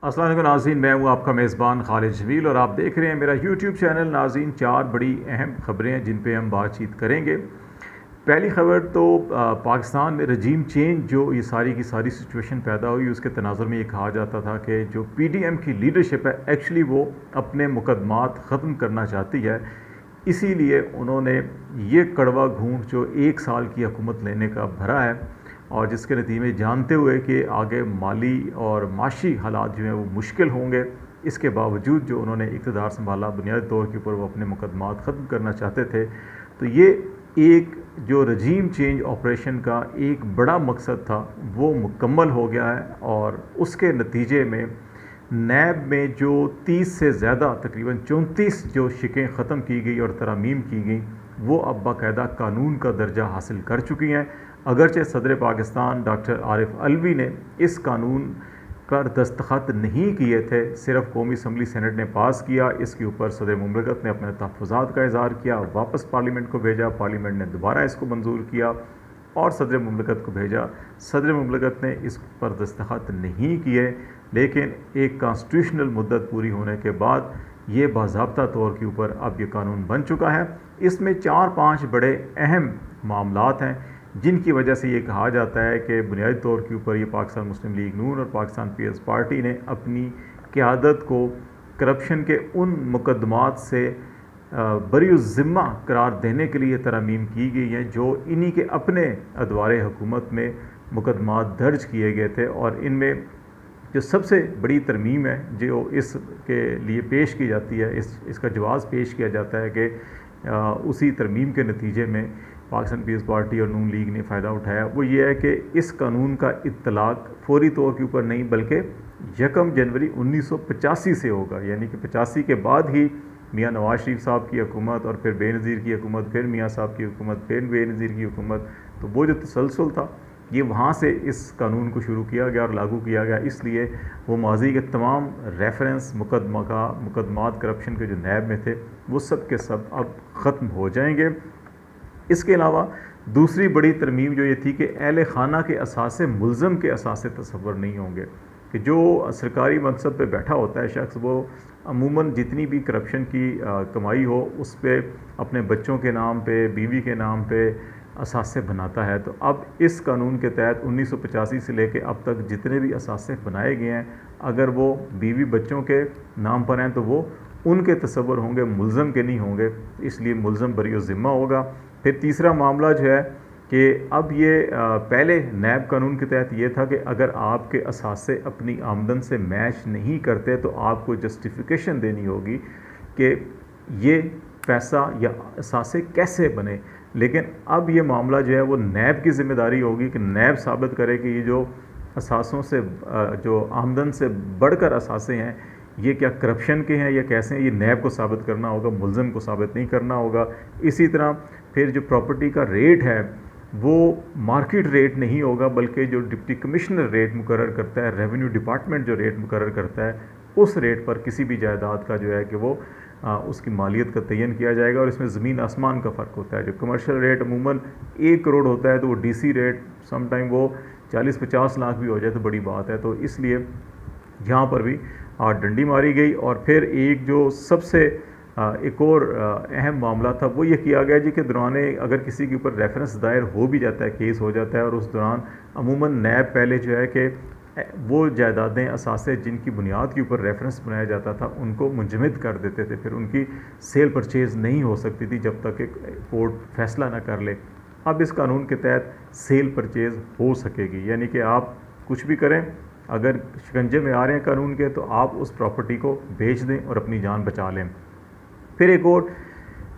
अस्सलाम वालेकुम नाज़रीन, मैं हूँ आपका मेज़बान खालिद जमील और आप देख रहे हैं मेरा यूट्यूब चैनल। नाज़रीन, चार बड़ी अहम ख़बरें हैं जिन पे हम बातचीत करेंगे। पहली ख़बर तो पाकिस्तान में रजीम चेंज जो ये सारी की सारी सिचुएशन पैदा हुई, उसके तनाज़ुर में ये कहा जाता था कि जो PDM की लीडरशिप है एक्चुअली वो अपने मुकदमात ख़त्म करना चाहती है। इसीलिए उन्होंने ये कड़वा घूंट जो 1 साल की हुकूमत लेने का भरा है और जिसके नतीजे में जानते हुए कि आगे माली और माशी हालात जो हैं वो मुश्किल होंगे, इसके बावजूद जो उन्होंने इक़्तिदार संभाला, बुनियादी तौर के ऊपर वो अपने मुकदमात ख़त्म करना चाहते थे। तो ये एक जो रजीम चेंज ऑपरेशन का एक बड़ा मकसद था वो मुकम्मल हो गया है और उसके नतीजे में नैब में जो 30 से ज़्यादा तकरीबन 34 जो शिकें ख़त्म की गई और तरमीम की गई, वो अब बाकायदा कानून का दर्जा हासिल कर चुकी हैं। अगरचे सदर पाकिस्तान डॉक्टर आरिफ अलवी ने इस कानून पर दस्तखत नहीं किए थे, सिर्फ कौमी असम्बली सेनेट ने पास किया। इसके ऊपर सदर मुमलकत ने अपने तहफ़्फ़ुज़ात का इज़हार किया, वापस पार्लियामेंट को भेजा, पार्लियामेंट ने दोबारा इसको मंजूर किया और सदर मुमलकत को भेजा। सदर मुमलकत ने इस पर दस्तखत नहीं किए, लेकिन एक कॉन्स्टिट्यूशनल मुद्दत पूरी होने के बाद ये बाज़ाब्ता तौर के ऊपर अब ये कानून बन चुका है। इसमें 4-5 बड़े अहम मामलात हैं जिनकी वजह से ये कहा जाता है कि बुनियादी तौर के ऊपर ये पाकिस्तान मुस्लिम लीग नून और पाकिस्तान पीपल्स पार्टी ने अपनी क़यादत को करप्शन के उन मुकदमात से बरी-उज़्ज़िम्मा करार देने के लिए तरमीम की गई हैं जो इन्हीं के अपने अदवारे हुकूमत में मुकदमात दर्ज किए गए थे। और इनमें जो सबसे बड़ी तरमीम है जो इसके लिए पेश की जाती है, इसका जवाज़ पेश किया जाता है कि उसी तरमीम के नतीजे में पाकिस्तान पीपल्स पार्टी और नून लीग ने फ़ायदा उठाया। वो ये है कि इस कानून का इत्तलाक़ फौरी तौर के ऊपर नहीं बल्कि 1 जनवरी 1985 से होगा, यानी कि 85 के बाद ही मियाँ नवाज शरीफ साहब की हुकूमत और फिर बेनज़ीर की हुकूमत, फिर मियाँ साहब की हुकूमत, फिर बेनज़ीर की हुकूमत। तो वो जो तसलसल था ये वहाँ से इस कानून को शुरू किया गया और लागू किया गया। इसलिए वो माजी के तमाम रेफरेंस मुकदमात करप्शन के जो नैब में थे वो सब के सब अब ख़त्म हो जाएंगे। इसके अलावा दूसरी बड़ी तरमीम जो ये थी कि अहले खाना के असासे मुल्ज़म के असासे तस्वर नहीं होंगे, कि जो सरकारी मनसब पे बैठा होता है शख्स वो अमूमन जितनी भी करप्शन की कमाई हो उस पर अपने बच्चों के नाम पे, बीवी के नाम पे असासे बनाता है। तो अब इस कानून के तहत 1985 से लेके अब तक जितने भी असासे बनाए गए हैं, अगर वो बीवी बच्चों के नाम पर हैं तो वो उनके तस्वर होंगे, मुल्ज़म के नहीं होंगे। इसलिए मुल्ज़म बरी-उज़्ज़िम्मा होगा। फिर तीसरा मामला जो है कि अब ये पहले नैब कानून के तहत ये था कि अगर आपके असासे अपनी आमदन से मैच नहीं करते तो आपको जस्टिफिकेशन देनी होगी कि ये पैसा या असासे कैसे बने। लेकिन अब ये मामला जो है वो नैब की ज़िम्मेदारी होगी कि नैब साबित करे कि ये जो असासों से जो आमदन से बढ़कर असासे हैं ये क्या करप्शन के हैं या कैसे हैं, ये नैब को साबित करना होगा, मुल्ज़म को साबित नहीं करना होगा। इसी तरह फिर जो प्रॉपर्टी का रेट है वो मार्केट रेट नहीं होगा बल्कि जो डिप्टी कमिश्नर रेट मुकर्रर करता है, रेवेन्यू डिपार्टमेंट जो रेट मुकर्रर करता है, उस रेट पर किसी भी जायदाद का जो है कि वो उसकी मालियत का तयन किया जाएगा। और इसमें ज़मीन आसमान का फ़र्क होता है। जो कमर्शियल रेट अमूमन 1 करोड़ होता है तो वो DC रेट समटाइम वो 40-50 लाख भी हो जाए तो बड़ी बात है। तो इसलिए यहाँ पर भी डंडी मारी गई। और फिर एक जो सबसे एक और अहम मामला था वो ये किया गया जी के दौरान अगर किसी के ऊपर रेफरेंस दायर हो भी जाता है, केस हो जाता है, और उस दौरान अमूमन नैब पहले जो है कि वो जायदादें असासे जिनकी बुनियाद के ऊपर रेफरेंस बनाया जाता था उनको मुंजमद कर देते थे, फिर उनकी सेल परचेज़ नहीं हो सकती थी जब तक एक कोर्ट फैसला ना कर ले। अब इस कानून के तहत सेल परचेज़ हो सकेगी, यानी कि आप कुछ भी करें, अगर शिकंजे में आ रहे हैं कानून के तो आप उस प्रॉपर्टी को बेच दें और अपनी जान बचा लें। फिर एक और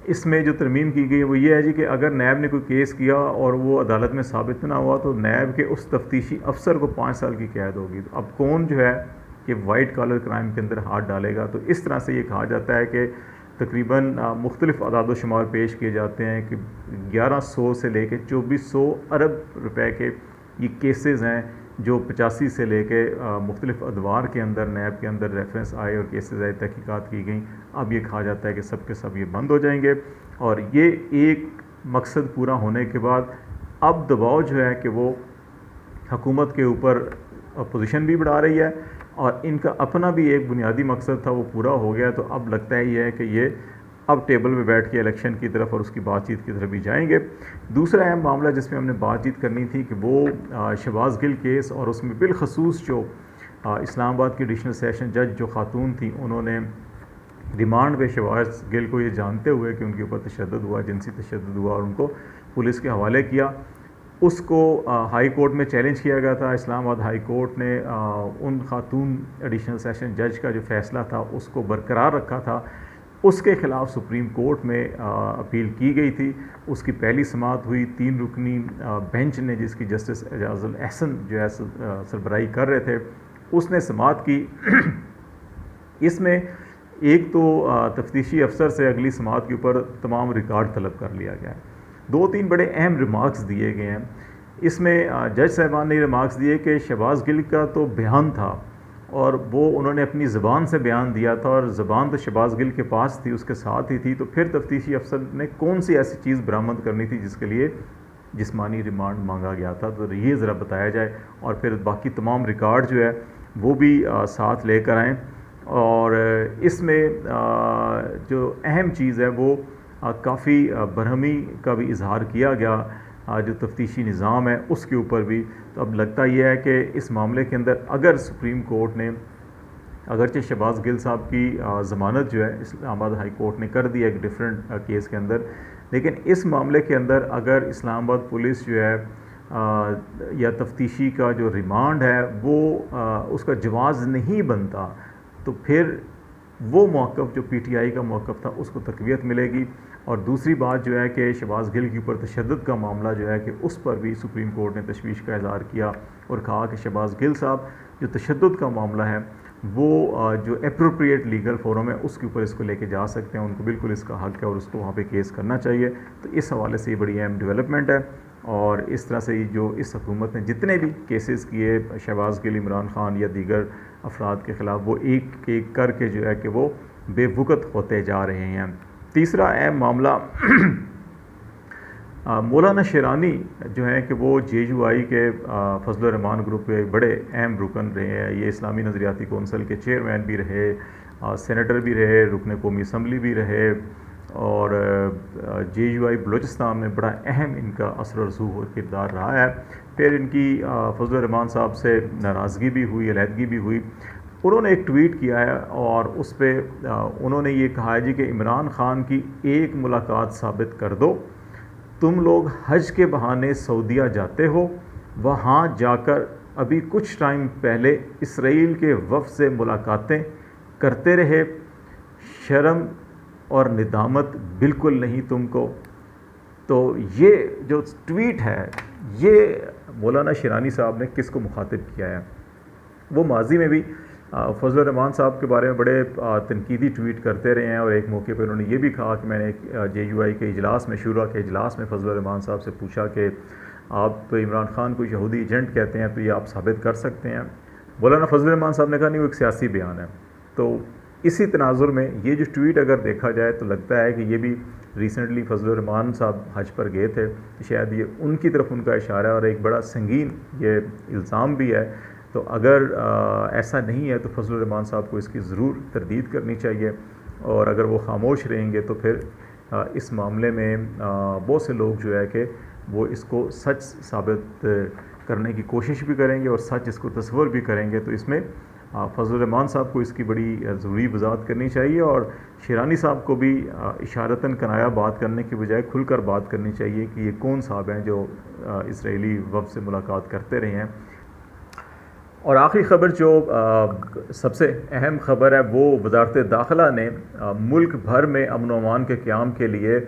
इसमें जो तरमीम की गई है वो ये है जी कि अगर नैब ने कोई केस किया और वो अदालत में साबित ना हुआ तो नैब के उस तफ्तीशी अफसर को 5 साल की कैद होगी। तो अब कौन जो है कि वाइट कॉलर क्राइम के अंदर हाथ डालेगा। तो इस तरह से ये कहा जाता है कि तकरीबन मुख्तलिफ अदाद शुमार पेश किए जाते हैं कि 1100 से लेके 2400 अरब रुपए के ये केसेस हैं जो 85 से लेके मुख्तलिफ अदवार के अंदर नैब के अंदर रेफरेंस आए और केसेस आए, तहकीकात की गई। अब ये कहा जाता है कि सब के सब ये बंद हो जाएंगे। और ये एक मकसद पूरा होने के बाद अब दबाव जो है कि वो हुकूमत के ऊपर अपोजिशन भी बढ़ा रही है और इनका अपना भी एक बुनियादी मकसद था वो पूरा हो गया। तो अब लगता ही है कि ये अब टेबल पे बैठ के इलेक्शन की तरफ और उसकी बातचीत की तरफ भी जाएंगे। दूसरा अहम मामला जिसमें हमने बातचीत करनी थी कि वो शहबाज गिल केस, और उसमें बिलखसूस जो इस्लामाबाद की एडिशनल सेशन जज जो खातून थी, उन्होंने रिमांड पे शहबाज गिल को ये जानते हुए कि उनके ऊपर तशद्दुद हुआ, जिनसी तशद्दुद हुआ, और उनको पुलिस के हवाले किया। उसको हाई कोर्ट में चैलेंज किया गया था। इस्लामाबाद हाई कोर्ट ने उन खातून एडिशनल सेशन जज का जो फ़ैसला था उसको बरकरार रखा था। उसके ख़िलाफ़ सुप्रीम कोर्ट में अपील की गई थी। उसकी पहली समाअत हुई। 3 रुकनी बेंच ने, जिसकी जस्टिस एजाजुल एहसन जो है सरबराही कर रहे थे, उसने समाअत की। इसमें एक तो तफ्तीशी अफसर से अगली समाअत के ऊपर तमाम रिकॉर्ड तलब कर लिया गया है। 2-3 बड़े अहम रिमार्क्स दिए गए हैं। इसमें जज साहिबान ने रिमार्क्स दिए कि शहबाज गिल का तो बयान था और वो उन्होंने अपनी ज़बान से बयान दिया था, और ज़बान तो शहबाज गिल के पास थी, उसके साथ ही थी। तो फिर तफ्तीशी अफसर ने कौन सी ऐसी चीज़ बरामद करनी थी जिसके लिए जिस्मानी रिमांड मांगा गया था, तो ये ज़रा बताया जाए। और फिर बाकी तमाम रिकॉर्ड जो है वो भी साथ लेकर आएँ। और इसमें जो अहम चीज़ है वो काफ़ी बरहमी का भी इजहार किया गया जो तफ्तीशी निज़ाम है उसके ऊपर भी। तो अब लगता यह है कि इस मामले के अंदर अगर सुप्रीम कोर्ट ने, अगरचे शहबाज गिल साहब की ज़मानत जो है इस्लामाबाद हाई कोर्ट ने कर दी है एक डिफरेंट केस के अंदर, लेकिन इस मामले के अंदर अगर इस्लामाबाद पुलिस जो है या तफ्तीशी का जो रिमांड है वो उसका जवाज़ नहीं बनता, तो फिर वो मौक़िफ़ जो PTI का मौक़िफ़ था उसको तक़वियत मिलेगी। और दूसरी बात जो है कि शहबाज गिल के ऊपर तशद्दुद का मामला जो है कि उस पर भी सुप्रीम कोर्ट ने तशवीश का इज़हार किया और कहा कि शहबाज गिल साहब जो तशद्दुद का मामला है वो जो एप्रोप्रिएट लीगल फोरम है उसके ऊपर इसको लेके जा सकते हैं, उनको बिल्कुल इसका हक़ है और उसको वहाँ पे केस करना चाहिए। तो इस हवाले से ये बड़ी अहम डेवलपमेंट है। और इस तरह से जो इस हुकूमत ने जितने भी केसेस किए शहबाज गिल, इमरान खान या दीगर अफराद के ख़िलाफ़, वो एक एक करके जो है कि वो बेवुकत होते जा रहे हैं। तीसरा अहम मामला मौलाना शेरानी जो है कि वो JUI के फजल रहमान ग्रुप के बड़े अहम रुकन रहे हैं। ये इस्लामी नज़रियाती कौंसल के चेयरमैन भी रहे, सेनेटर भी रहे, रुकन कौमी असम्बली भी रहे, और JUI बलूचिस्तान में बड़ा अहम इनका असर और रसूख और किरदार रहा है। फिर इनकी फजल रहमान साहब से नाराज़गी भी हुई, अलहदगी भी हुई। उन्होंने एक ट्वीट किया है और उस पर उन्होंने ये कहा है जी कि इमरान खान की एक मुलाकात साबित कर दो, तुम लोग हज के बहाने सऊदीया जाते हो, वहाँ जाकर अभी कुछ टाइम पहले इसराइल के वफ़द से मुलाकातें करते रहे, शर्म और निदामत बिल्कुल नहीं तुमको। तो ये जो ट्वीट है ये मौलाना शेरानी साहब ने किसको मुखातिब किया है? वो माजी में भी फजल रहमान साहब के बारे में बड़े तनकीदी ट्वीट करते रहे हैं, और एक मौके पर उन्होंने ये भी कहा कि मैंने JUI के इजलास में, शूरा के इजलास में फजल रहमान साहब से पूछा कि आप तो इमरान खान को यहूदी एजेंट कहते हैं, तो ये आप साबित कर सकते हैं? मौलाना फजल रहमान साहब ने कहा नहीं, वो एक सियासी बयान है। तो इसी तनाजुर में ये जो ट्वीट अगर देखा जाए तो लगता है कि ये भी रिसेंटली फजल रहमान साहब हज पर गए थे, शायद ये उनकी तरफ उनका इशारा है और एक बड़ा संगीन ये इल्ज़ाम भी है। तो अगर ऐसा नहीं है तो फजल रहमान साहब को इसकी ज़रूर तरदीद करनी चाहिए, और अगर वो खामोश रहेंगे तो फिर इस मामले में बहुत से लोग जो है कि वो इसको सच साबित करने की कोशिश भी करेंगे और सच इसको तस्वर भी करेंगे। तो इसमें फजल रहमान साहब को इसकी बड़ी ज़रूरी वजाहत करनी चाहिए, और शेरानी साहब को भी इशारतन कनाया बात करने की बजाय खुलकर बात करनी चाहिए कि ये कौन साहब हैं जो इसराइली वफ़द से मुलाकात करते रहे हैं। और आखिरी ख़बर जो सबसे अहम ख़बर है वो वज़ारत दाखिला ने मुल्क भर में अमन व अमान के क़याम के लिए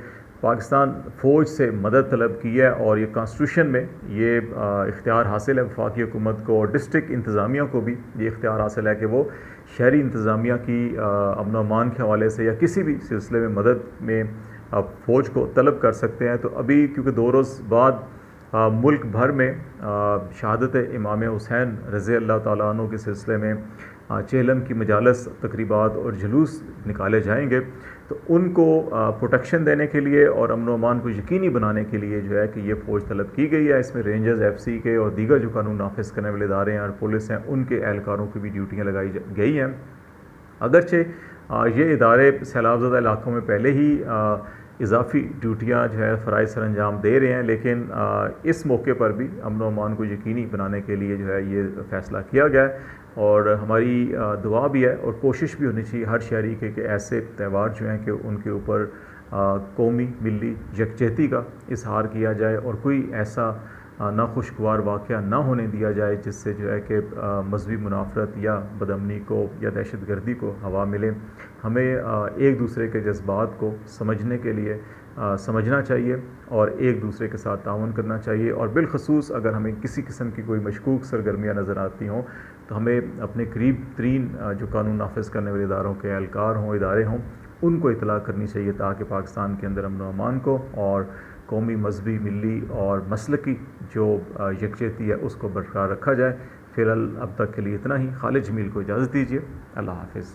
पाकिस्तान फ़ौज से मदद तलब की है, और ये कॉन्स्टिट्यूशन में ये इख्तियार हासिल है वफाकी हुकूमत को, और डिस्ट्रिक्ट इंतज़ामिया को भी ये इख्तियार हासिल है कि वो शहरी इंतज़ामिया की अमन व अमान के हवाले से या किसी भी सिलसिले में मदद में फ़ौज को तलब कर सकते हैं। तो अभी क्योंकि 2 रोज़ बाद मुल्क भर में शहादत इमाम हुसैन रज़ी अल्लाह ताला अन्हु के सिलसिले में चेलम की मजालस तकरीबात और जुलूस निकाले जाएंगे, तो उनको प्रोटेक्शन देने के लिए और अमन व अमान को यकीनी बनाने के लिए जो है कि ये फ़ौज तलब की गई है। इसमें रेंजर्स, FC के और दीगर जो कानून नाफिज करने वाले इदारे हैं और पुलिस हैं, उनके एहलकारों की भी ड्यूटियाँ लगाई गई हैं। अगरचे ये इदारे सैलाबज़दा इलाकों में पहले ही इजाफ़ी ड्यूटियाँ जो है फ़राइज़ सर अंजाम दे रहे हैं, लेकिन इस मौके पर भी अमन व अमान को यकीनी बनाने के लिए जो है ये फ़ैसला किया गया है। और हमारी दुआ भी है और कोशिश भी होनी चाहिए हर शहरी के कि ऐसे त्यौहार जो हैं कि उनके ऊपर कौमी मिली यकजहती का इजहार किया जाए और कोई ऐसा नाखुशगवार वाक़या ना होने दिया जाए जिससे जो है कि मजहबी मुनाफरत या बदअमनी को या दहशत गर्दी को हवा मिले। हमें एक दूसरे के जज्बात को समझने के लिए समझना चाहिए और एक दूसरे के साथ ताउन करना चाहिए, और बिलखसूस अगर हमें किसी किस्म की कोई मशकूक सरगर्मियाँ नज़र आती हों तो हमें अपने करीब तरीन जो कानून नाफिज करने वाले इदारों के एहलकार हों, इदारे हों, उनको इतला करनी चाहिए ताकि पाकिस्तान के अंदर अमन व अमान को और कौमी, मजहबी, मिली और मसलकी जो यकजहती है उसको बरकरार रखा जाए। फ़िलहाल अब तक के लिए इतना ही। खालिद जमील को इजाज़त दीजिए। अल्लाह हाफ़िज़।